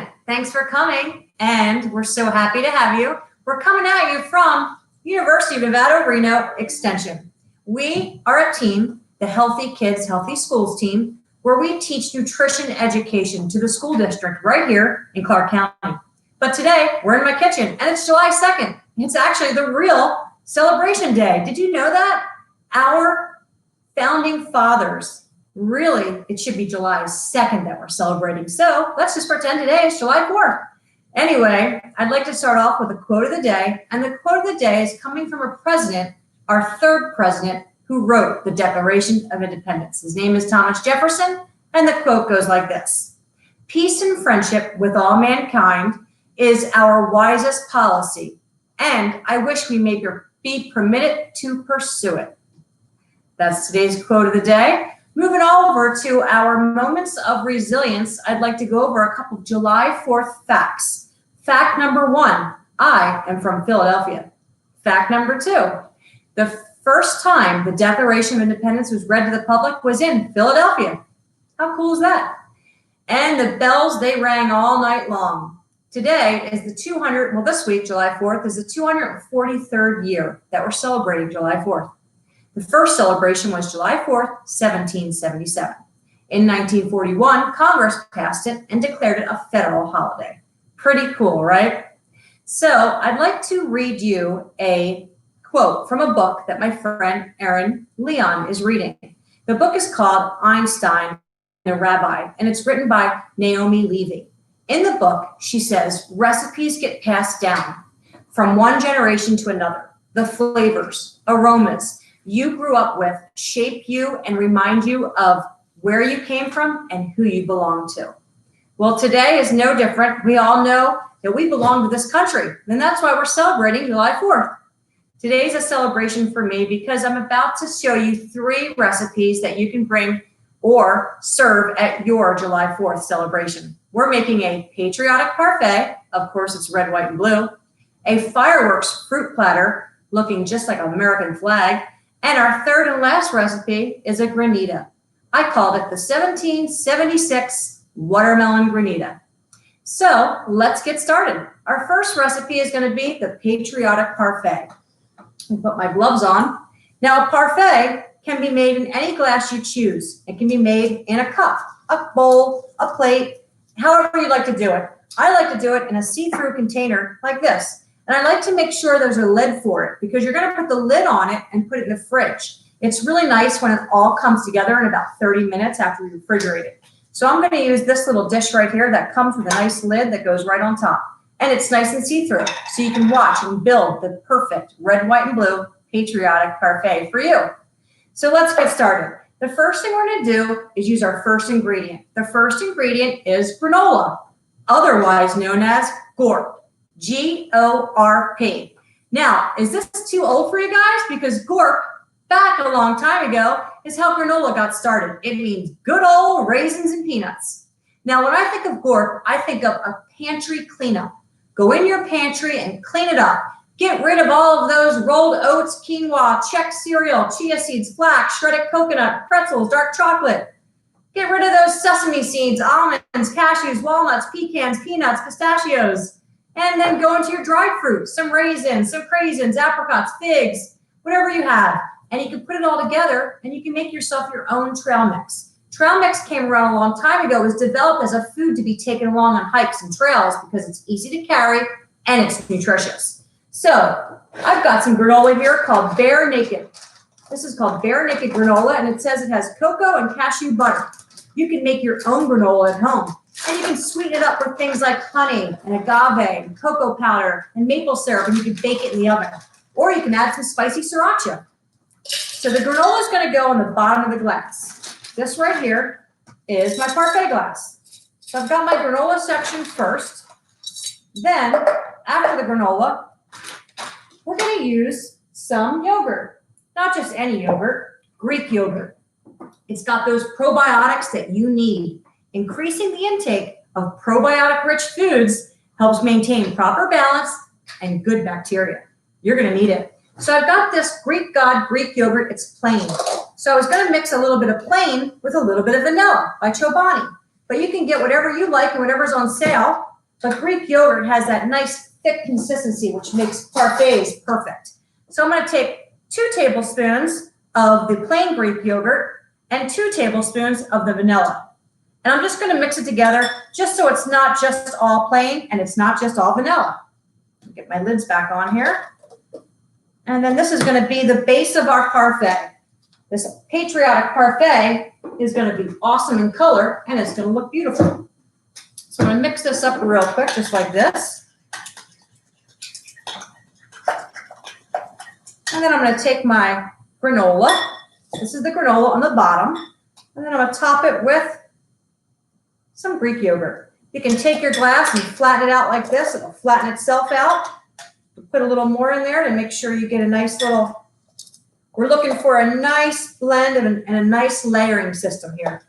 second. Thanks for coming, and we're so happy to have you. We're coming at you from University of Nevada, Reno Extension. We are a team, the Healthy Kids, Healthy Schools team, where we teach nutrition education to the school district right here in Clark County. But today, we're in my kitchen, and it's July 2nd. It's actually the real celebration day. Did you know that? Our founding fathers. Really, it should be July 2nd that we're celebrating. So let's just pretend today is July 4th. Anyway, I'd like to start off with a quote of the day. And the quote of the day is coming from a president, our third president, who wrote the Declaration of Independence. His name is Thomas Jefferson. And the quote goes like this: "Peace and friendship with all mankind is our wisest policy. And I wish we may be permitted to pursue it." That's today's quote of the day. Moving over to our moments of resilience, I'd like to go over a couple of July 4th facts. Fact number 1, I am from Philadelphia. Fact number 2, the first time the Declaration of Independence was read to the public was in Philadelphia. How cool is that? And the bells, they rang all night long. Today is this week, July 4th, is the 243rd year that we're celebrating July 4th. The first celebration was July 4th, 1777. In 1941, Congress passed it and declared it a federal holiday. Pretty cool, right? So I'd like to read you a quote from a book that my friend Erin Leon is reading. The book is called Einstein, the Rabbi, and it's written by Naomi Levy. In the book, she says, recipes get passed down from one generation to another. The flavors, aromas, you grew up with shape you and remind you of where you came from and who you belong to. Well, today is no different. We all know that we belong to this country, and that's why we're celebrating July 4th. Today's a celebration for me because I'm about to show you 3 recipes that you can bring or serve at your July 4th celebration. We're making a Patriotic Parfait, of course it's red, white, and blue, a fireworks fruit platter looking just like an American flag, and our third and last recipe is a Granita. I called it the 1776 Watermelon Granita. So let's get started. Our first recipe is going to be the Patriotic Parfait. I'll put my gloves on. Now, a parfait can be made in any glass you choose. It can be made in a cup, a bowl, a plate, however you like to do it. I like to do it in a see-through container like this. And I like to make sure there's a lid for it because you're going to put the lid on it and put it in the fridge. It's really nice when it all comes together in about 30 minutes after you refrigerate it. So I'm going to use this little dish right here that comes with a nice lid that goes right on top. And it's nice and see-through, so you can watch and build the perfect red, white, and blue Patriotic Parfait for you. So let's get started. The first thing we're going to do is use our first ingredient. The first ingredient is granola, otherwise known as GORP. G-O-R-P. Now, is this too old for you guys? Because GORP, back a long time ago, is how granola got started. It means good old raisins and peanuts. Now, when I think of GORP, I think of a pantry cleanup. Go in your pantry and clean it up. Get rid of all of those rolled oats, quinoa, Czech cereal, chia seeds, flax, shredded coconut, pretzels, dark chocolate. Get rid of those sesame seeds, almonds, cashews, walnuts, pecans, peanuts, pistachios. And then go into your dried fruits, some raisins, some craisins, apricots, figs, whatever you have. And you can put it all together and you can make yourself your own trail mix. Trail mix came around a long time ago. It was developed as a food to be taken along on hikes and trails because it's easy to carry and it's nutritious. So I've got some granola here called Barenaked. This is called Barenaked Granola, and it says it has cocoa and cashew butter. You can make your own granola at home. And you can sweeten it up with things like honey and agave and cocoa powder and maple syrup, and you can bake it in the oven. Or you can add some spicy sriracha. So the granola is going to go on the bottom of the glass. This right here is my parfait glass. So I've got my granola section first. Then, after the granola, we're going to use some yogurt. Not just any yogurt, Greek yogurt. It's got those probiotics that you need. Increasing the intake of probiotic-rich foods helps maintain proper balance and good bacteria. You're going to need it. So I've got this Greek God Greek yogurt. It's plain. So I was going to mix a little bit of plain with a little bit of vanilla by Chobani. But you can get whatever you like and whatever's on sale. but Greek yogurt has that nice thick consistency, which makes parfaits perfect. So I'm going to take 2 tablespoons of the plain Greek yogurt and 2 tablespoons of the vanilla. And I'm just going to mix it together just so it's not just all plain and it's not just all vanilla. Get my lids back on here. And then this is going to be the base of our parfait. This Patriotic Parfait is going to be awesome in color and it's going to look beautiful. So I'm going to mix this up real quick, just like this. And then I'm going to take my granola. This is the granola on the bottom. And then I'm going to top it with some Greek yogurt. You can take your glass and flatten it out like this. It'll flatten itself out. Put a little more in there to make sure you get a nice little, we're looking for a nice blend and a nice layering system here.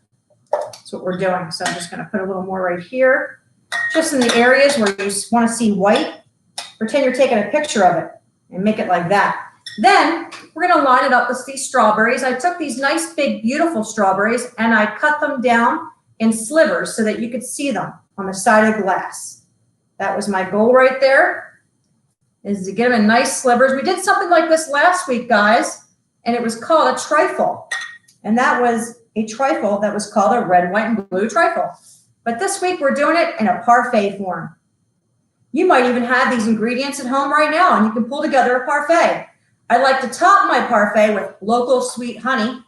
That's what we're doing. So I'm just going to put a little more right here, just in the areas where you want to see white. Pretend you're taking a picture of it and make it like that. Then we're going to line it up with these strawberries. I took these nice, big, beautiful strawberries and I cut them down in slivers so that you could see them on the side of the glass. That was my goal right there, is to get them in nice slivers. We did something like this last week, guys, and it was called a trifle. And that was a trifle that was called a red, white, and blue trifle. But this week we're doing it in a parfait form. You might even have these ingredients at home right now and you can pull together a parfait. I like to top my parfait with local sweet honey,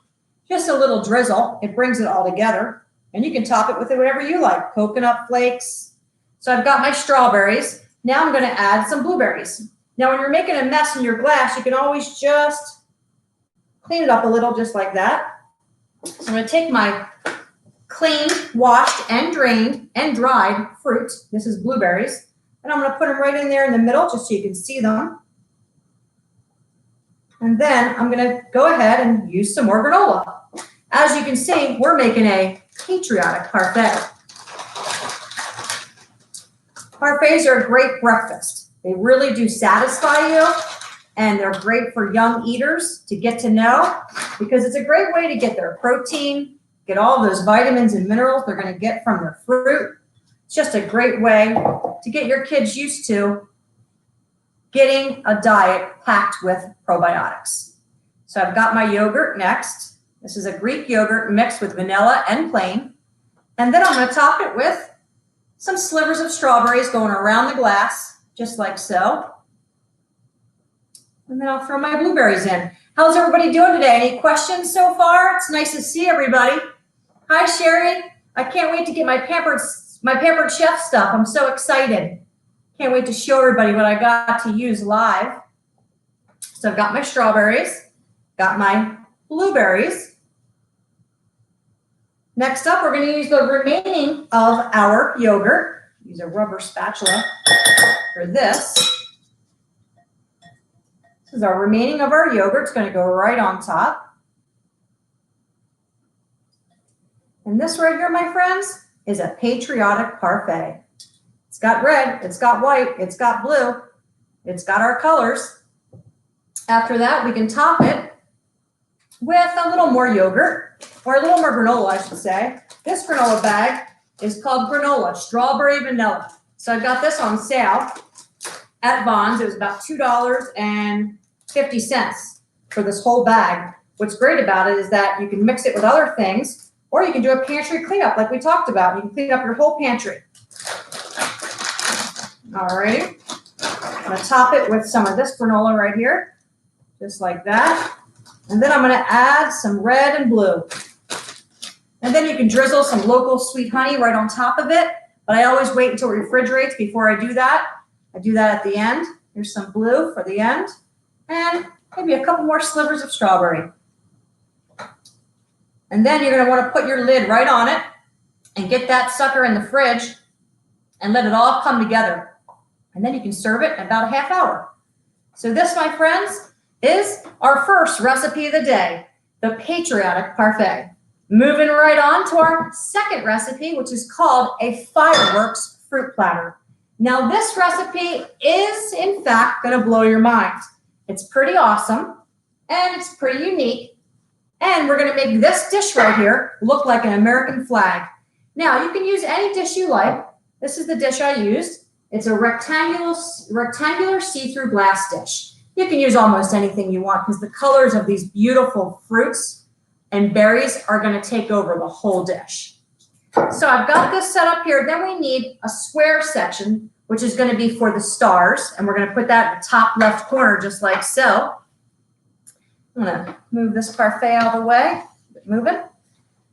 just a little drizzle. It brings it all together. And you can top it with whatever you like, coconut flakes. So I've got my strawberries. Now I'm going to add some blueberries. Now when you're making a mess in your glass, you can always just clean it up a little, just like that. So I'm going to take my cleaned, washed, and drained and dried fruit. This is blueberries. And I'm going to put them right in there in the middle just so you can see them. And then I'm going to go ahead and use some more granola. As you can see, we're making a Patriotic Parfait. Parfaits are a great breakfast. They really do satisfy you, and they're great for young eaters to get to know because it's a great way to get their protein, get all those vitamins and minerals they're going to get from their fruit. It's just a great way to get your kids used to getting a diet packed with probiotics. So I've got my yogurt next. This is a Greek yogurt mixed with vanilla and plain. And then I'm going to top it with some slivers of strawberries going around the glass, just like so. And then I'll throw my blueberries in. How's everybody doing today? Any questions so far? It's nice to see everybody. Hi, Sherry. I can't wait to get my pampered chef stuff. I'm so excited. Can't wait to show everybody what I got to use live. So I've got my strawberries, got my blueberries. Next up, we're going to use the remaining of our yogurt. Use a rubber spatula for this. This is our remaining of our yogurt. It's going to go right on top. And this right here, my friends, is a Patriotic Parfait. It's got red, it's got white, it's got blue, it's got our colors. After that, we can top it with a little more yogurt, or a little more granola, I should say. This granola bag is called Granola, Strawberry Vanilla. So I got this on sale at Vons. It was about $2.50 for this whole bag. What's great about it is that you can mix it with other things, or you can do a pantry cleanup like we talked about. You can clean up your whole pantry. All right. I'm going to top it with some of this granola right here, just like that. And then I'm going to add some red and blue. And then you can drizzle some local sweet honey right on top of it. But I always wait until it refrigerates before I do that. I do that at the end. Here's some blue for the end. And maybe a couple more slivers of strawberry. And then you're going to want to put your lid right on it and get that sucker in the fridge and let it all come together. And then you can serve it in about a half hour. So this, my friends, is our first recipe of the day, the Patriotic Parfait. Moving right on to our second recipe, which is called a fireworks fruit platter. Now this recipe is, in fact, going to blow your mind. It's pretty awesome, and it's pretty unique. And we're going to make this dish right here look like an American flag. Now, you can use any dish you like, This is the dish I used. It's a rectangular see-through glass dish. You can use almost anything you want because the colors of these beautiful fruits and berries are going to take over the whole dish. So I've got this set up here. Then we need a square section, which is going to be for the stars. And we're going to put that in the top left corner, just like so. I'm going to move this parfait out of the way. Move it.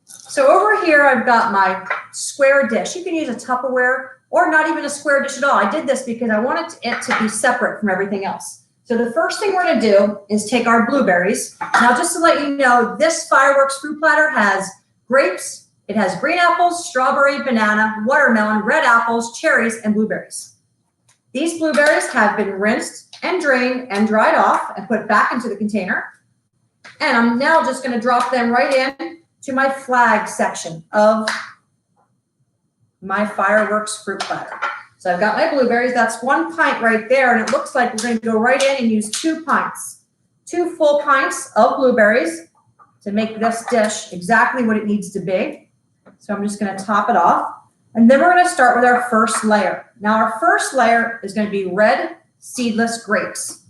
So over here, I've got my square dish. You can use a Tupperware or not even a square dish at all. I did this because I wanted it to be separate from everything else. So the first thing we're going to do is take our blueberries. Now, just to let you know, this fireworks fruit platter has grapes, it has green apples, strawberry, banana, watermelon, red apples, cherries, and blueberries. These blueberries have been rinsed and drained and dried off and put back into the container. And I'm now just going to drop them right in to my flag section of my fireworks fruit platter. So I've got my blueberries. That's 1 pint right there. And it looks like we're going to go right in and use 2 pints, 2 full pints of blueberries to make this dish exactly what it needs to be. So I'm just going to top it off. And then we're going to start with our first layer. Now our first layer is going to be red seedless grapes.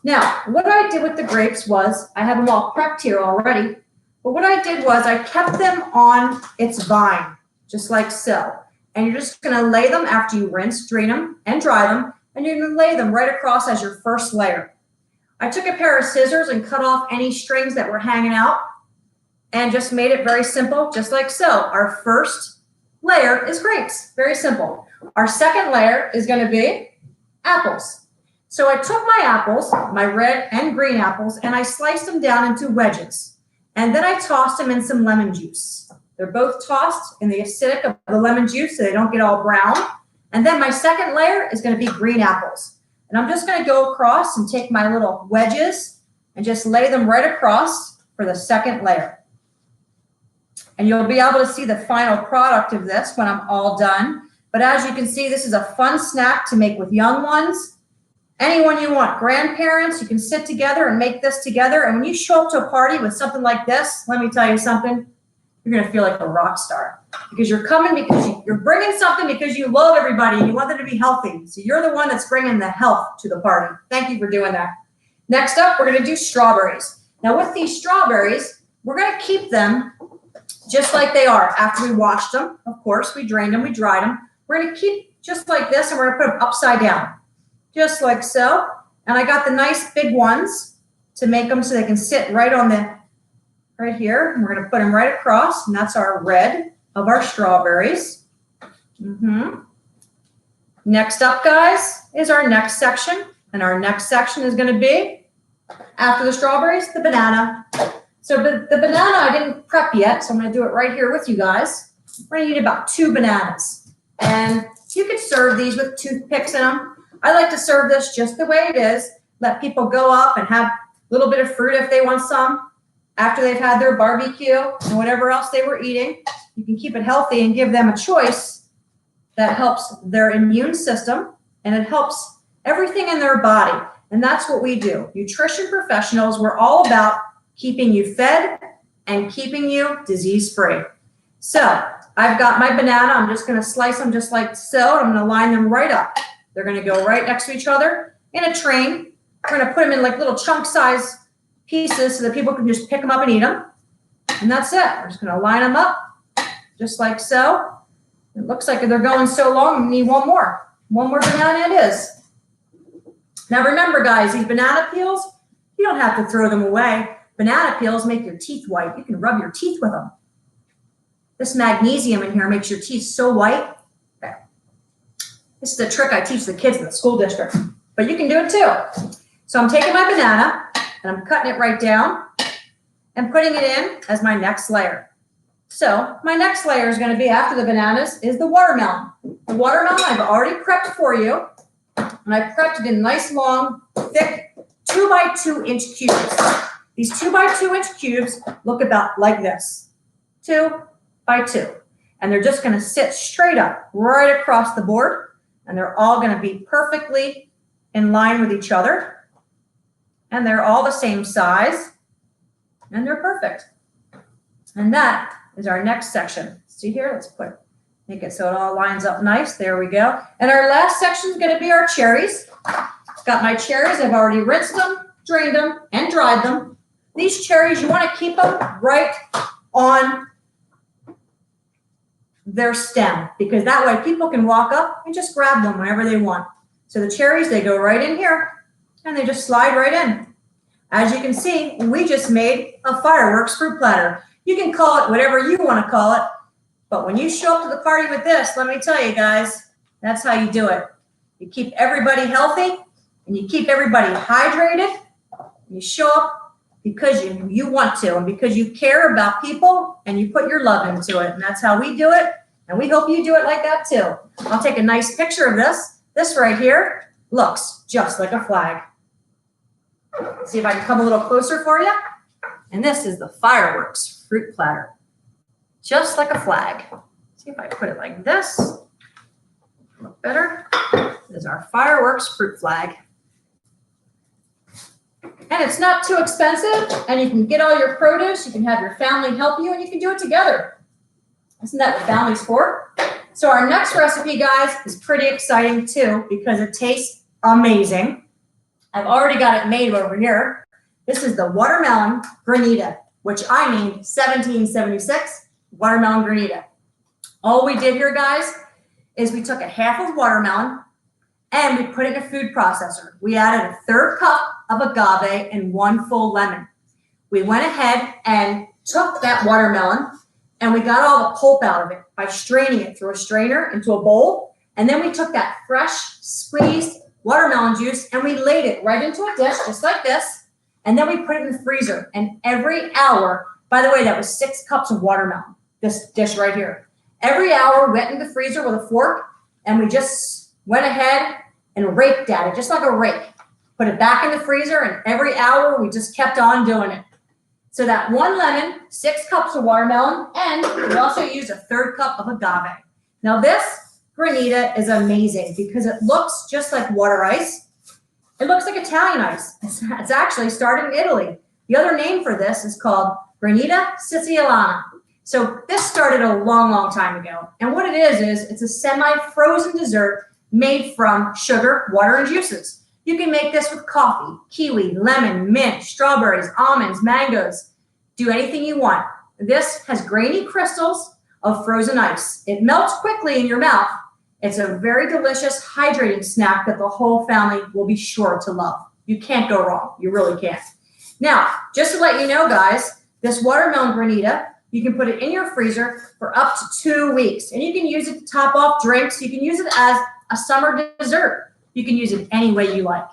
Now, what I did with the grapes was, I have them all prepped here already, but what I did was I kept them on its vine, just like so. And you're just going to lay them after you rinse, drain them, and dry them, and you're going to lay them right across as your first layer. I took a pair of scissors and cut off any strings that were hanging out and just made it very simple, just like so. Our first layer is grapes, very simple. Our second layer is going to be apples. So I took my apples, my red and green apples, and I sliced them down into wedges. And then I tossed them in some lemon juice. They're both tossed in the acidic of the lemon juice so they don't get all brown. And then my second layer is going to be green apples. And I'm just going to go across and take my little wedges and just lay them right across for the second layer. And you'll be able to see the final product of this when I'm all done. But as you can see, this is a fun snack to make with young ones. Anyone you want, grandparents, you can sit together and make this together. And when you show up to a party with something like this, let me tell you something, you're going to feel like a rock star because you're coming because you're bringing something because you love everybody and you want them to be healthy. So you're the one that's bringing the health to the party. Thank you for doing that. Next up, we're going to do strawberries. Now with these strawberries, we're going to keep them just like they are after we washed them. Of course, we drained them, we dried them. We're going to keep just like this and we're going to put them upside down. Just like so. And I got the nice big ones to make them so they can sit right on the, right here. And we're going to put them right across. And that's our red of our strawberries. Next up, guys, is our next section. And our next section is going to be, after the strawberries, the banana. So the banana I didn't prep yet, so I'm going to do it right here with you guys. We're going to need about 2 bananas. And you could serve these with toothpicks in them. I like to serve this just the way it is. Let people go up and have a little bit of fruit if they want some after they've had their barbecue and whatever else they were eating. You can keep it healthy and give them a choice that helps their immune system and it helps everything in their body. And that's what we do. Nutrition professionals, we're all about keeping you fed and keeping you disease-free. So I've got my banana. I'm just going to slice them just like so. I'm going to line them right up. They're going to go right next to each other in a train. We're going to put them in like little chunk size pieces so that people can just pick them up and eat them. And that's it. We're just going to line them up just like so. It looks like they're going so long, we need one more. One more banana it is. Now remember, guys, these banana peels, you don't have to throw them away. Banana peels make your teeth white. You can rub your teeth with them. This magnesium in here makes your teeth so white. Okay. This is a trick I teach the kids in the school district, but you can do it too. So I'm taking my banana and I'm cutting it right down and putting it in as my next layer. So my next layer is going to be after the bananas is the watermelon. The watermelon I've already prepped for you, and I prepped it in nice long, thick 2 by 2 inch cubes. These 2 by 2 inch cubes look about like this, 2 by 2. And they're just going to sit straight up right across the board. And they're all going to be perfectly in line with each other. And they're all the same size. And they're perfect. And that is our next section. See here, let's put Make it so it all lines up nice. There we go. And our last section is going to be our cherries. Got my cherries. I've already rinsed them, drained them, and dried them. These cherries, you want to keep them right on their stem, because that way people can walk up and just grab them whenever they want. So the cherries, they go right in here and they just slide right in. As you can see, we just made a fireworks fruit platter. You can call it whatever you want to call it, but when you show up to the party with this, let me tell you guys, that's how you do it. You keep everybody healthy and you keep everybody hydrated. You show up because you want to and because you care about people and you put your love into it. And that's how we do it. And we hope you do it like that too. I'll take a nice picture of this. This right here looks just like a flag. See if I can come a little closer for you. And this is the fireworks fruit platter. Just like a flag. See if I put it like this. Look better. This is our fireworks fruit flag. And it's not too expensive, and you can get all your produce, you can have your family help you, and you can do it together. Isn't that what family's for? So our next recipe, guys, is pretty exciting too, because it tastes amazing. I've already got it made over here. This is the watermelon granita, which I named 1776 watermelon granita. All we did here, guys, is we took a half of watermelon and we put it in a food processor. We added a 1/3 cup of agave and 1 full lemon. We went ahead and took that watermelon and we got all the pulp out of it by straining it through a strainer into a bowl. And then we took that fresh squeezed watermelon juice and we laid it right into a dish just like this. And then we put it in the freezer. And every hour, by the way, that was 6 cups of watermelon, this dish right here. Every hour we went in the freezer with a fork and we just went ahead and raked at it, just like a rake. Put it back in the freezer, and every hour we just kept on doing it. So that 1 lemon, 6 cups of watermelon, and we also used a 1/3 cup of agave. Now this granita is amazing because it looks just like water ice. It looks like Italian ice. It's actually started in Italy. The other name for this is called Granita Siciliana. So this started a long, long time ago. And what it is it's a semi-frozen dessert made from sugar, water, and juices. You can make this with coffee, kiwi, lemon, mint, strawberries, almonds, mangoes. Do anything you want. This has grainy crystals of frozen ice. It melts quickly in your mouth. It's a very delicious, hydrating snack that the whole family will be sure to love. You can't go wrong. You really can't. Now, just to let you know, guys, this watermelon granita, you can put it in your freezer for up to 2 weeks. And you can use it to top off drinks. You can use it as a summer dessert. You can use it any way you like.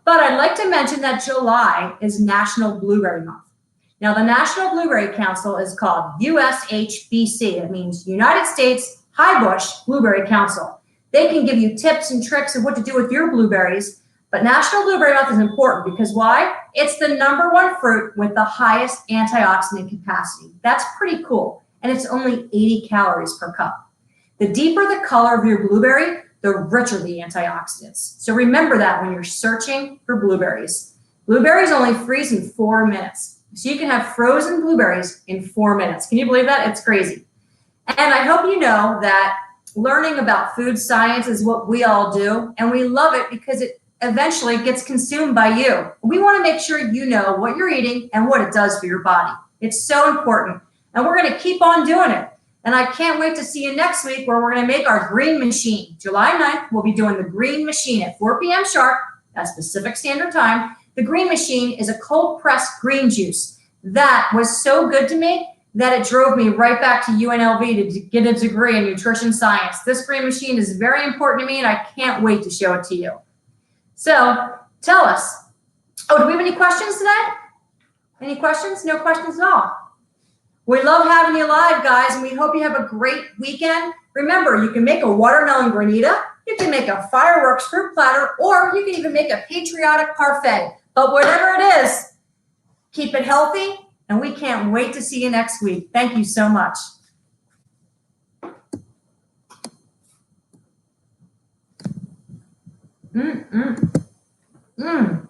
But I'd like to mention that July is National Blueberry Month. Now, the National Blueberry Council is called USHBC. It means United States Highbush Blueberry Council. They can give you tips and tricks of what to do with your blueberries. But National Blueberry Month is important because why? It's the #1 fruit with the highest antioxidant capacity. That's pretty cool. And it's only 80 calories per cup. The deeper the color of your blueberry, the richer the antioxidants. So remember that when you're searching for blueberries. Blueberries only freeze in 4 minutes. So you can have frozen blueberries in 4 minutes. Can you believe that? It's crazy. And I hope you know that learning about food science is what we all do. And we love it because it eventually gets consumed by you. We want to make sure you know what you're eating and what it does for your body. It's so important. And we're going to keep on doing it. And I can't wait to see you next week where we're going to make our green machine. July 9th, we'll be doing the green machine at 4 p.m. sharp. That's Pacific Standard Time. The green machine is a cold pressed green juice that was so good to me that it drove me right back to UNLV to get a degree in nutrition science. This green machine is very important to me and I can't wait to show it to you. So tell us, do we have any questions today? Any questions? No questions at all. We love having you live, guys, and we hope you have a great weekend. Remember, you can make a watermelon granita, you can make a fireworks fruit platter, or you can even make a patriotic parfait. But whatever it is, keep it healthy, and we can't wait to see you next week. Thank you so much. Mmm.